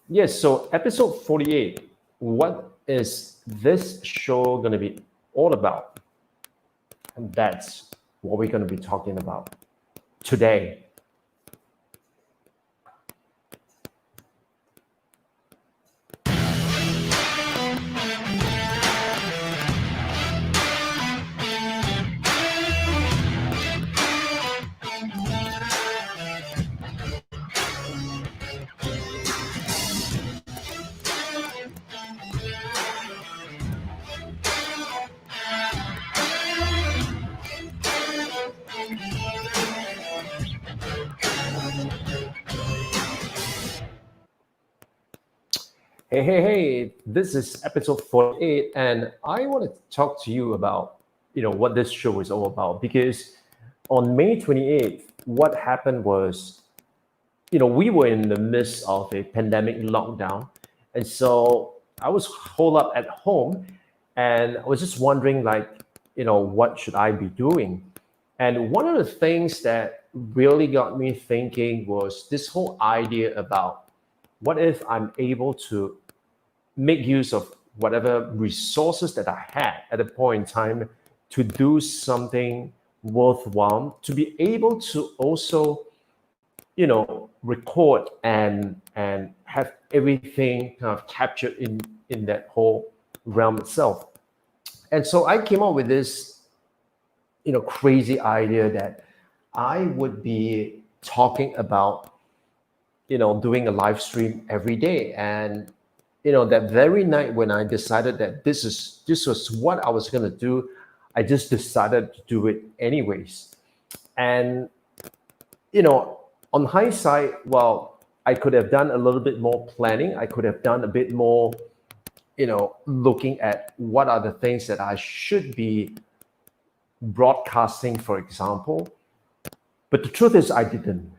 Yes, so episode 48, what is this show going to be all about? And that's what we're going to be talking about today. Hey, this is episode 48, and I want to talk to you about, what this show is all about. Because on May 28th, what happened was, we were in the midst of a pandemic lockdown. And so I was holed up at home, and I was just wondering, like, what should I be doing? And one of the things that really got me thinking was this whole idea about what if I'm able to make use of whatever resources that I had at a point in time to do something worthwhile, to be able to also, record and have everything kind of captured in that whole realm itself. And so I came up with this, crazy idea that I would be talking about, doing a live stream every day. And that very night when I decided that this was what I was going to do, I just decided to do it anyways. And on hindsight, well, I could have done a little bit more planning. I could have done a bit more, looking at what are the things that I should be broadcasting, for example. But the truth is I didn't.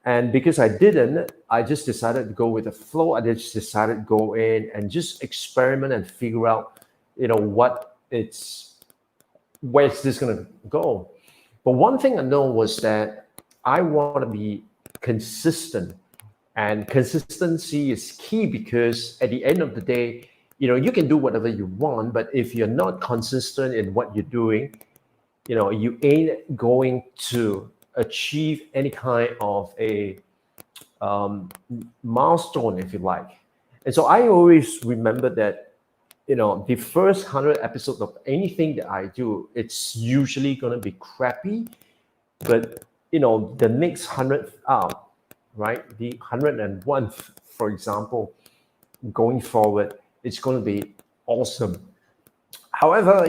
And because I didn't, I just decided to go with the flow. I just decided to go in and just experiment and figure out, where's this going to go. But one thing I know was that I want to be consistent, and consistency is key because at the end of the day, you can do whatever you want, but if you're not consistent in what you're doing, you ain't going to achieve any kind of a milestone, if you like. And so I always remember that, the first 100 episodes of anything that I do, it's usually going to be crappy. But, the next 100th out, right? The 101th, for example, going forward, it's going to be awesome. However,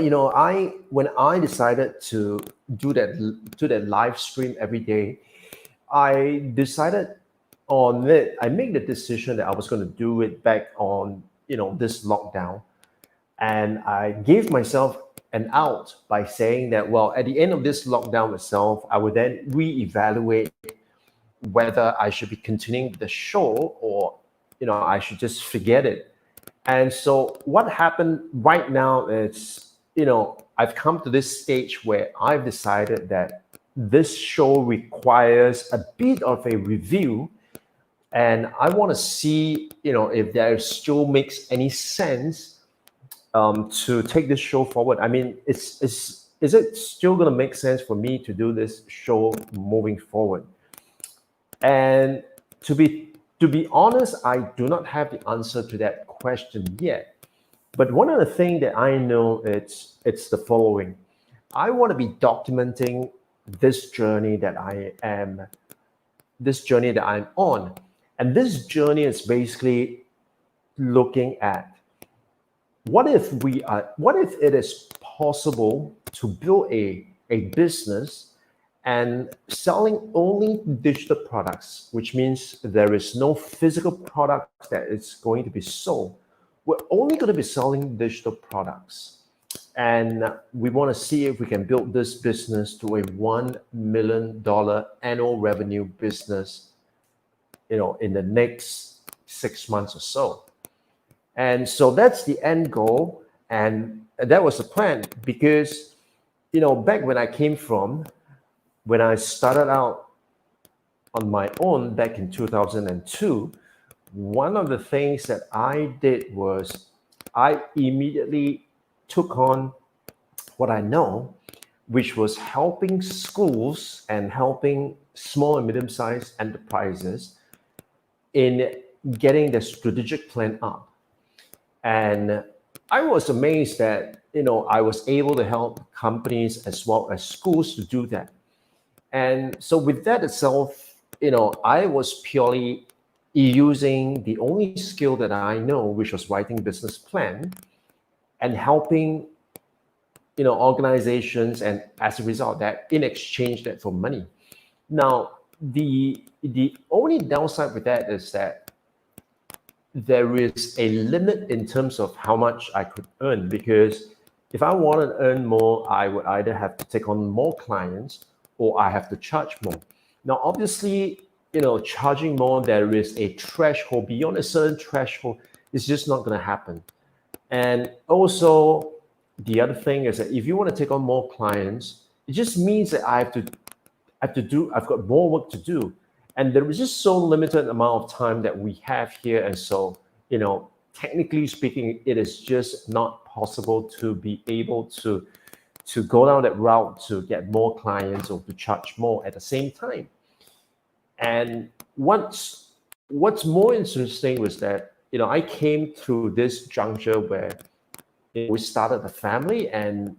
when I decided to do that live stream every day, I decided on it. I made the decision that I was going to do it back on this lockdown, and I gave myself an out by saying that, well, at the end of this lockdown itself, I would then reevaluate whether I should be continuing the show or I should just forget it. And so what happened right now is, I've come to this stage where I've decided that this show requires a bit of a review, and I want to see, if there still makes any sense to take this show forward. I mean, is it still going to make sense for me to do this show moving forward? And to be honest, I do not have the answer to that question yet. But one of the things that I know, it's the following. I want to be documenting this journey that I'm on. And this journey is basically looking at what if it is possible to build a business and selling only digital products, which means there is no physical product that is going to be sold. We're only going to be selling digital products. And we want to see if we can build this business to a $1 million annual revenue business, in the next 6 months or so. And so that's the end goal. And that was the plan because, back when I started out on my own back in 2002, one of the things that I did was I immediately took on what I know, which was helping schools and helping small and medium-sized enterprises in getting the strategic plan up. And I was amazed that, I was able to help companies as well as schools to do that. And so with that itself, I was purely using the only skill that I know, which was writing business plan and helping, organizations, and as a result of that, in exchange that for money. Now, the only downside with that is that there is a limit in terms of how much I could earn, because if I wanted to earn more, I would either have to take on more clients or I have to charge more. Now, obviously, charging more, there is a threshold. Beyond a certain threshold, it's just not going to happen. And also, the other thing is that if you want to take on more clients, it just means that I've got more work to do. And there is just so limited amount of time that we have here. And so, technically speaking, it is just not possible to be able to go down that route to get more clients or to charge more at the same time. And what's more interesting was that, I came through this juncture where we started a family, and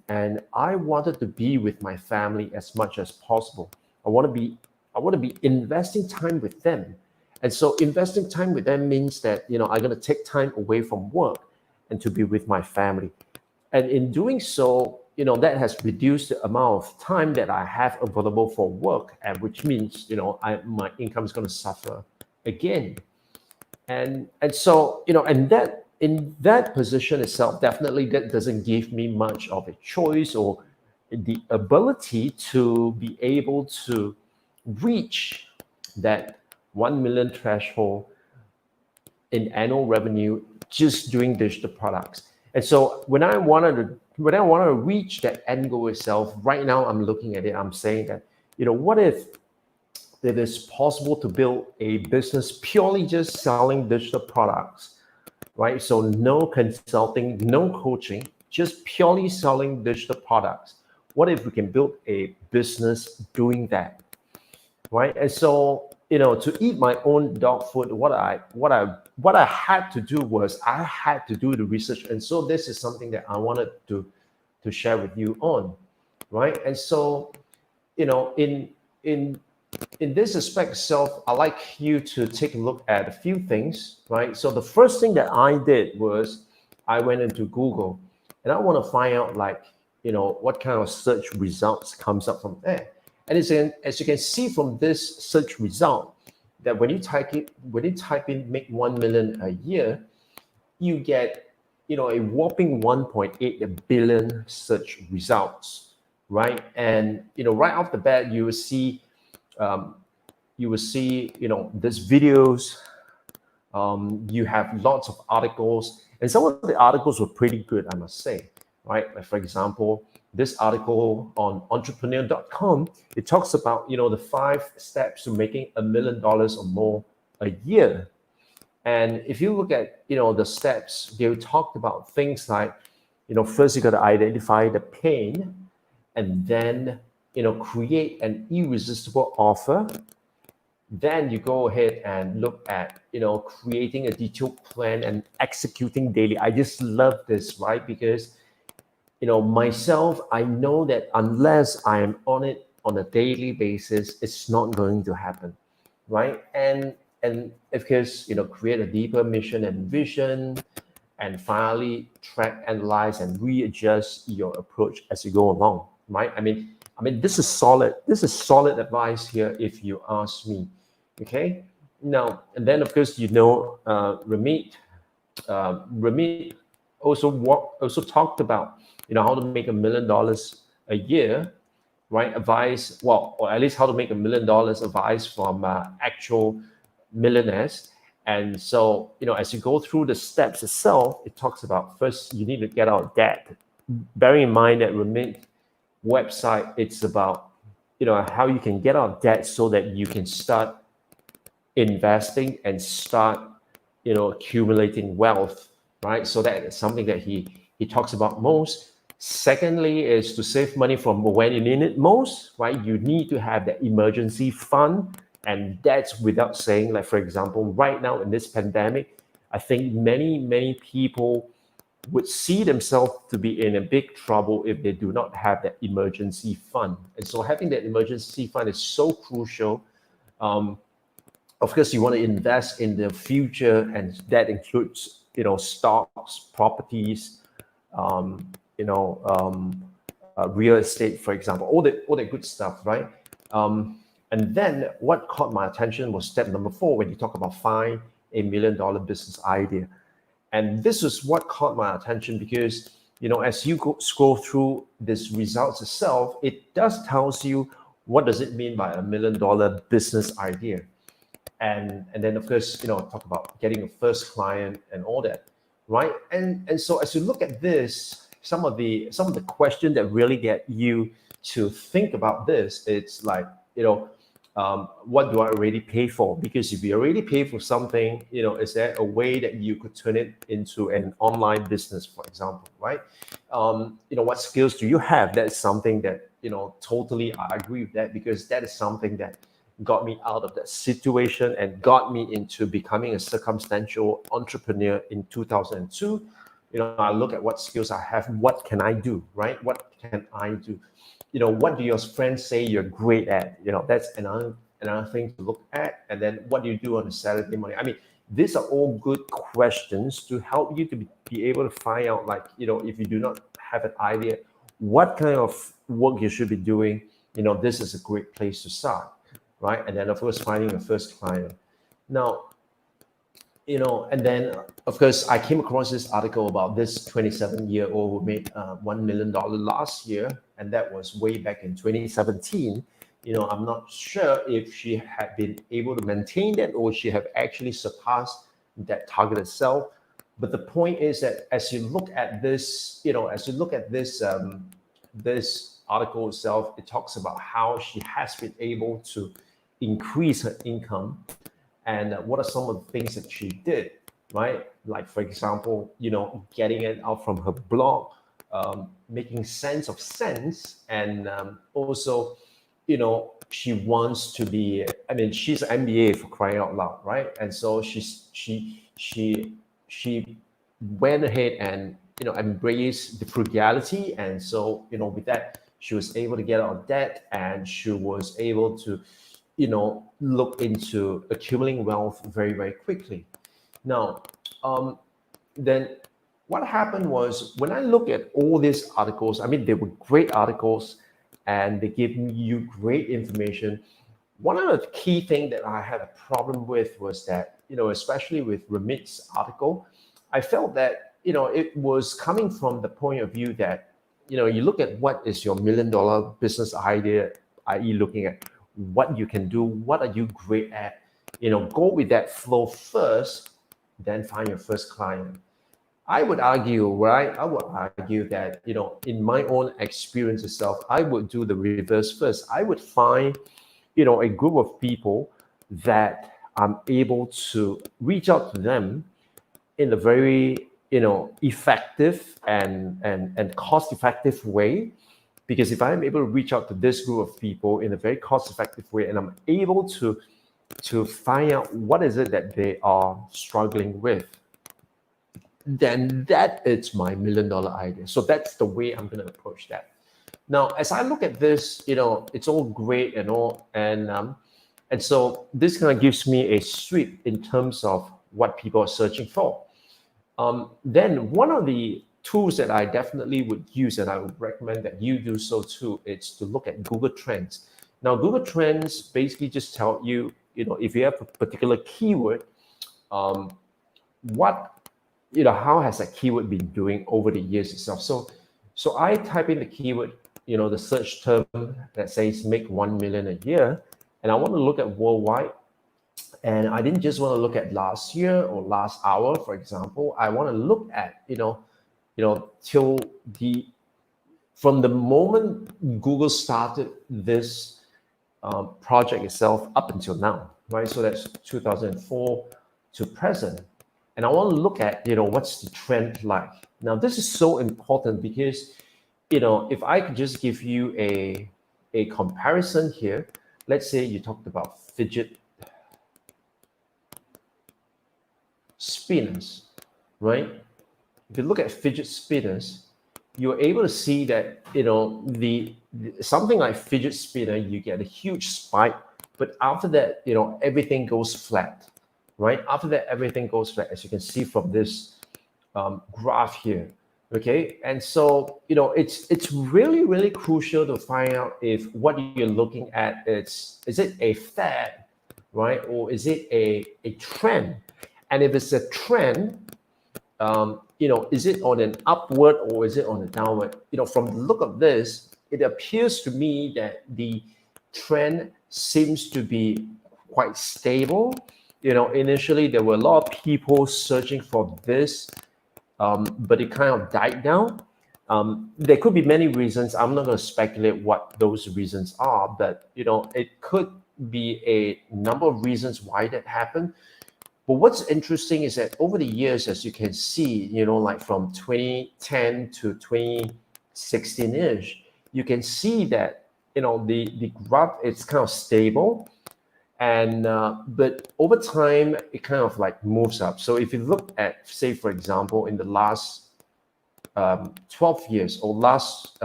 I wanted to be with my family as much as possible. I want to be investing time with them. And so investing time with them means that, I'm going to take time away from work and to be with my family. And in doing so, that has reduced the amount of time that I have available for work, and which means, my income is going to suffer again. And so, and that in that position itself, definitely that doesn't give me much of a choice or the ability to be able to reach that 1 million threshold in annual revenue just doing digital products. And so when I wanted to reach that end goal itself, right now I'm looking at it, I'm saying that, what if it is possible to build a business purely just selling digital products, right? So no consulting, no coaching, just purely selling digital products. What if we can build a business doing that, right? And so, to eat my own dog food, what I had to do was I had to do the research. And so this is something that I wanted to share with you on, right? And so, in this aspect itself, I'd like you to take a look at a few things, right? So the first thing that I did was I went into Google, and I want to find out, like, what kind of search results comes up from there. And as you can see from this search result, that when you type in make 1 million a year, you get, a whopping 1.8 billion search results, right? And, right off the bat, you will see, there's videos, you have lots of articles, and some of the articles were pretty good, I must say, right? Like, for example, this article on entrepreneur.com, it talks about, the 5 steps to making $1 million or more a year. And if you look at, the steps, they talked about things like, first you got to identify the pain, and then, create an irresistible offer. Then you go ahead and look at, creating a detailed plan and executing daily. I just love this, right? Because, myself, I know that unless I am on it on a daily basis, it's not going to happen, right? And of course, create a deeper mission and vision, and finally track, analyze, and readjust your approach as you go along, right? I mean, this is solid. This is solid advice here, if you ask me. Okay. Now, and then of course, Ramit also talked about, how to make $1 million a year, right? Advice, well, or at least how to make $1 million advice from actual millionaires. And so, as you go through the steps itself, it talks about first you need to get out of debt. Bearing in mind that Ramit website, it's about, how you can get out of debt so that you can start investing and start accumulating wealth, right? So that is something that he talks about most. Secondly, is to save money from when you need it most, right? You need to have that emergency fund, and that's without saying, like, for example, right now in this pandemic, I think many people would see themselves to be in a big trouble if they do not have that emergency fund. And so having that emergency fund is so crucial. Of course, you want to invest in the future, and that includes, stocks, properties, um, real estate, for example, all the good stuff, right? And then what caught my attention was step number 4, when you talk about find a $1 million business idea. And this is what caught my attention because, as you scroll through this results itself, it does tells you what does it mean by $1 million business idea. And then of course, talk about getting a first client and all that, right? And so as you look at this, some of the questions that really get you to think about this, it's like, what do I already pay for? Because if you already pay for something, is there a way that you could turn it into an online business, for example, right? What skills do you have? That's something that, totally I agree with that, because that is something that got me out of that situation and got me into becoming a circumstantial entrepreneur in 2002. I look at what skills I have. What can I do, right? What can I do? What do your friends say you're great at? That's another thing to look at. And then what do you do on a Saturday morning? I mean, these are all good questions to help you to be able to find out, like, if you do not have an idea, what kind of work you should be doing. This is a great place to start, right? And then, of course, finding your first client. Now, and then, of course, I came across this article about this 27-year-old who made $1 million last year, and that was way back in 2017. I'm not sure if she had been able to maintain that or she have actually surpassed that target itself. But the point is that as you look at this, this article itself, it talks about how she has been able to increase her income. And what are some of the things that she did, right? Like, for example, getting it out from her blog, making sense of sense. And also, she wants to be, she's an MBA, for crying out loud, right? And so she went ahead and, embraced the frugality. And so, with that, she was able to get out of debt, and she was able to, look into accumulating wealth very, very quickly. Now, then what happened was, when I look at all these articles, they were great articles and they gave you great information. One of the key things that I had a problem with was that, especially with Ramit's article, I felt that, it was coming from the point of view that, you look at what is your $1 million business idea, i.e. looking at what you can do, what are you great at, go with that flow first, then find your first client. I would argue, right? I would argue that, in my own experience itself, I would do the reverse first. I would find, a group of people that I'm able to reach out to them in a very, effective and cost-effective way. Because if I'm able to reach out to this group of people in a very cost-effective way, and I'm able to find out what is it that they are struggling with, then that is my $1 million idea. So that's the way I'm going to approach that. Now, as I look at this, it's all great and all, and so this kind of gives me a sweep in terms of what people are searching for. Then one of the tools that I definitely would use, and I would recommend that you do so too, is to look at Google Trends. Now, Google Trends basically just tell you, if you have a particular keyword, how has that keyword been doing over the years itself. So I type in the keyword, the search term that says make 1 million a year, and I want to look at worldwide. And I didn't just want to look at last year or last hour, for example. I want to look at, from the moment Google started this project itself up until now, right? So that's 2004 to present. and I want to look at, what's the trend like. Now, this is so important because, if I could just give you a comparison here, let's say you talked about fidget spinners, right? If you look at fidget spinners, you're able to see that, the something like fidget spinner, you get a huge spike, but after that, everything goes flat, right? After that, everything goes flat, as you can see from this graph here. Okay, and so it's really, really crucial to find out if what you're looking at is it a fad, right, or is it a trend? And if it's a trend, is it on an upward or is it on a downward? From the look of this, it appears to me that the trend seems to be quite stable. Initially there were a lot of people searching for this, but it kind of died down. There could be many reasons. I'm not going to speculate what those reasons are, but it could be a number of reasons why that happened. But what's interesting is that over the years, as you can see, like from 2010 to 2016-ish, you can see that, the graph is kind of stable. And but over time, it kind of like moves up. So if you look at, say, for example, in the last 12 years or last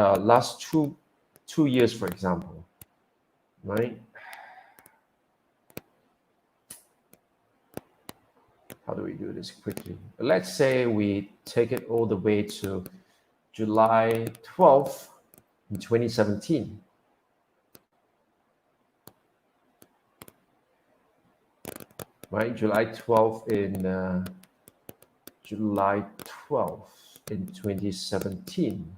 two years, for example, right? How do we do this quickly? Let's say we take it all the way to July 12th in 2017. Right, July 12th in 2017.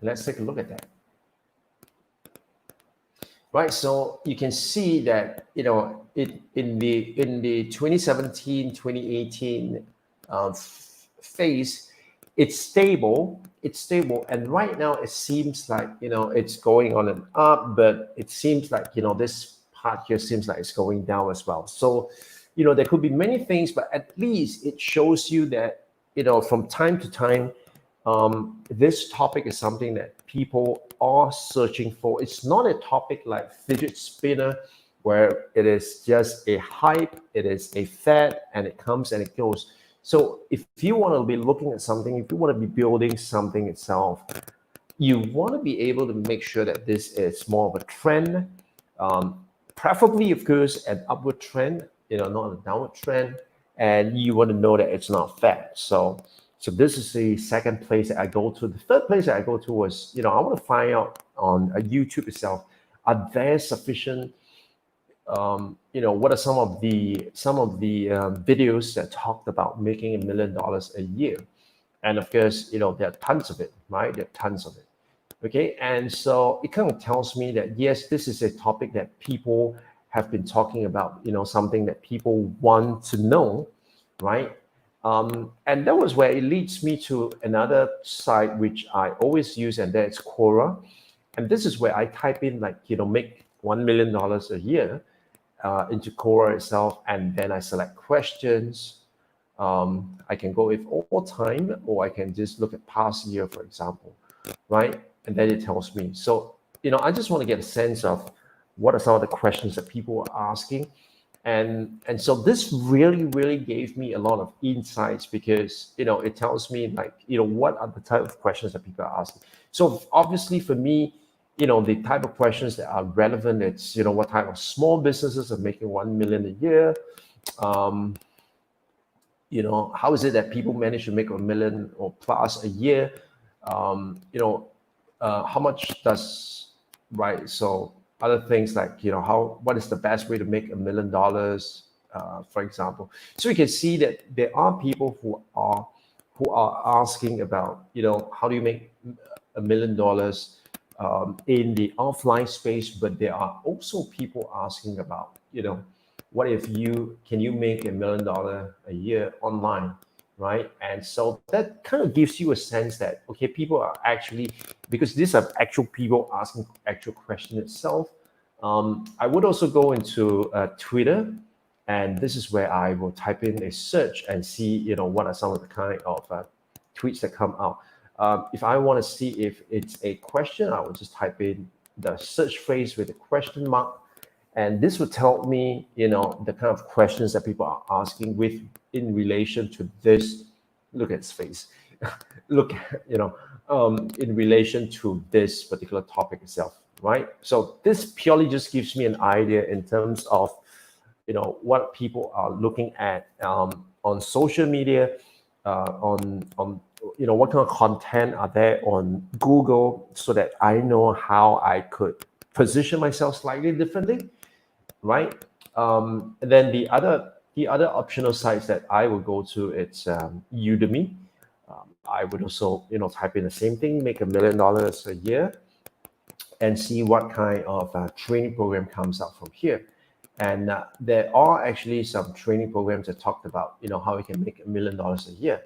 Let's take a look at that. Right, so you can see that in the 2017, 2018 phase, it's stable, and right now it seems like it's going on and up, but it seems like this part here seems like it's going down as well. So there could be many things, but at least it shows you that from time to time, this topic is something that people are searching for. It's not a topic like fidget spinner where it is just a hype, it is a fad, and it comes and it goes. So if you want to be looking at something, if you want to be building something itself, you want to be able to make sure that this is more of a trend, preferably, of course, an upward trend, not a downward trend, and you want to know that it's not fad. So this is the second place that I go to. The third place that I go to was, I want to find out on YouTube itself, are there sufficient, what are some of the videos that talked about making $1 million a year? And of course, there are tons of it, right? There are tons of it. Okay, and so it kind of tells me that yes, this is a topic that people have been talking about, something that people want to know, right? And that was where it leads me to another site which I always use, and that's Quora. And this is where I type in like, make $1 million a year into Quora itself, and then I select questions. I can go with all time, or I can just look at past year, for example, right? And then it tells me. So, I just want to get a sense of what are some of the questions that people are asking. And so this really, really gave me a lot of insights because, it tells me like, what are the type of questions that people are asking. So obviously for me, the type of questions that are relevant, it's, what type of small businesses are making 1 million a year? How is it that people manage to make 1 million or plus a year? How much does, right? So other things like, what is the best way to make $1 million, for example. So you can see that there are people who are asking about, how do you make $1 million in the offline space, but there are also people asking about, what if can you make $1 million a year online, right? And so that kind of gives you a sense that, okay, people are actually, because these are actual people asking actual question itself. I would also go into Twitter, and this is where I will type in a search and see, what are some of the kind of tweets that come out. If I want to see if it's a question, I will just type in the search phrase with a question mark, and this would tell me, the kind of questions that people are asking in relation to this. Look at his face. Look, in relation to this particular topic itself, right? So this purely just gives me an idea in terms of, what people are looking at on social media, on what kind of content are there on Google, so that I know how I could position myself slightly differently, right? And then the other optional sites that I will go to, it's Udemy. I would also type in the same thing, make $1 million a year, and see what kind of training program comes out from here. And there are actually some training programs that talked about how we can make $1 million a year,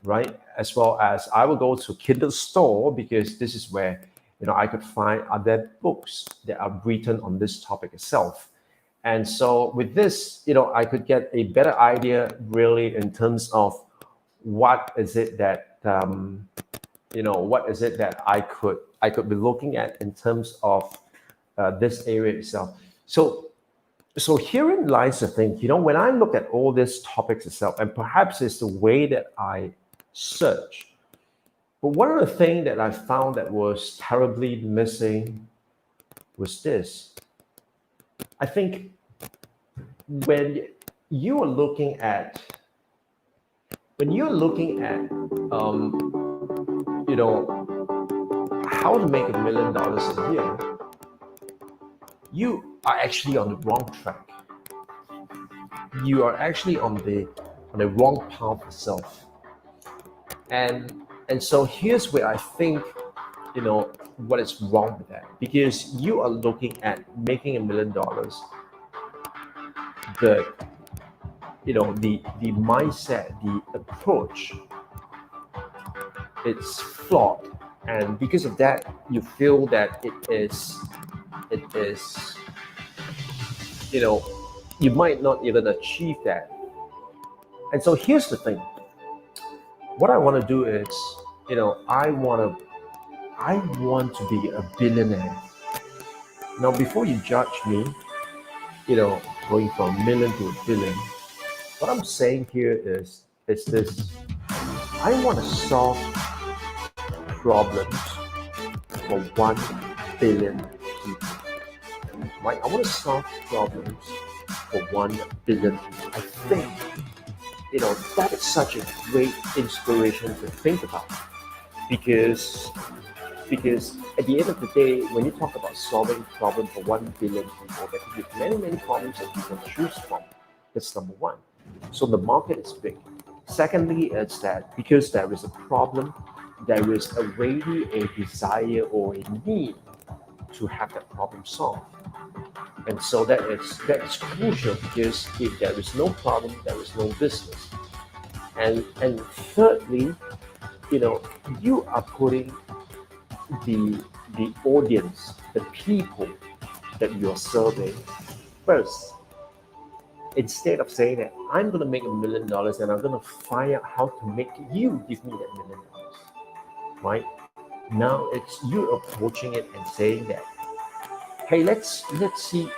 right? As well as I will go to Kindle store, because this is where I could find other books that are written on this topic itself. And so with this, I could get a better idea really in terms of what is it that what is it that I could be looking at in terms of this area itself. So herein lies the thing. When I look at all these topics itself, and perhaps it's the way that I search, but one of the things that I found that was terribly missing was this. I think when you are looking at how to make $1 million a year, you are actually on the wrong track. You are actually on the wrong path itself. And so here's where I think what is wrong with that, because you are looking at making $1 million, but the mindset, the approach, it's flawed. And because of that, you feel that it is you might not even achieve that. And so here's the thing. What I want to do is, I want to be a billionaire. Now, before you judge me, going from $1 million to $1 billion, what I'm saying here is this: I want to solve problems for 1 billion people. Right? I want to solve problems for 1 billion people. I think that is such a great inspiration to think about, because at the end of the day, when you talk about solving problems for 1 billion people, there could be many problems that you can choose from. That's number one. So the market is big. Secondly, it's that because there is a problem, there is already a desire or a need to have that problem solved. And so that is crucial, because if there is no problem, there is no business. And thirdly, you are putting the audience, the people that you're serving first. Instead of saying that I'm going to make $1 million and I'm going to find out how to make you give me that $1 million, right? Now it's you approaching it and saying that, hey, let's see,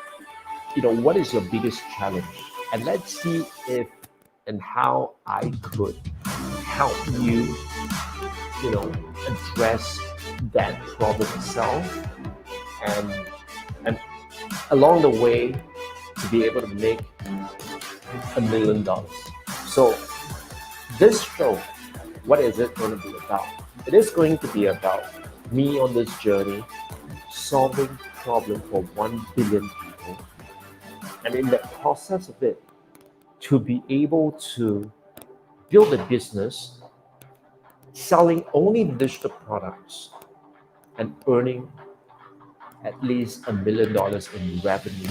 what is your biggest challenge, and let's see if and how I could help you, address that problem itself, and along the way to be able to make $1 million. So this show, what is it going to be about? It is going to be about me on this journey, solving problem for 1 billion people, and in the process of it, to be able to build a business selling only digital products and earning at least $1 million in revenue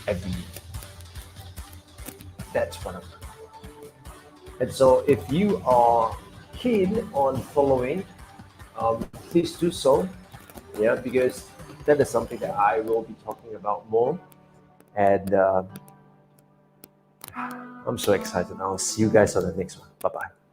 every year. That's what I'm doing. And so if you are keen on following, please do so. Yeah, because that is something that I will be talking about more. And I'm so excited. I'll see you guys on the next one. Bye bye.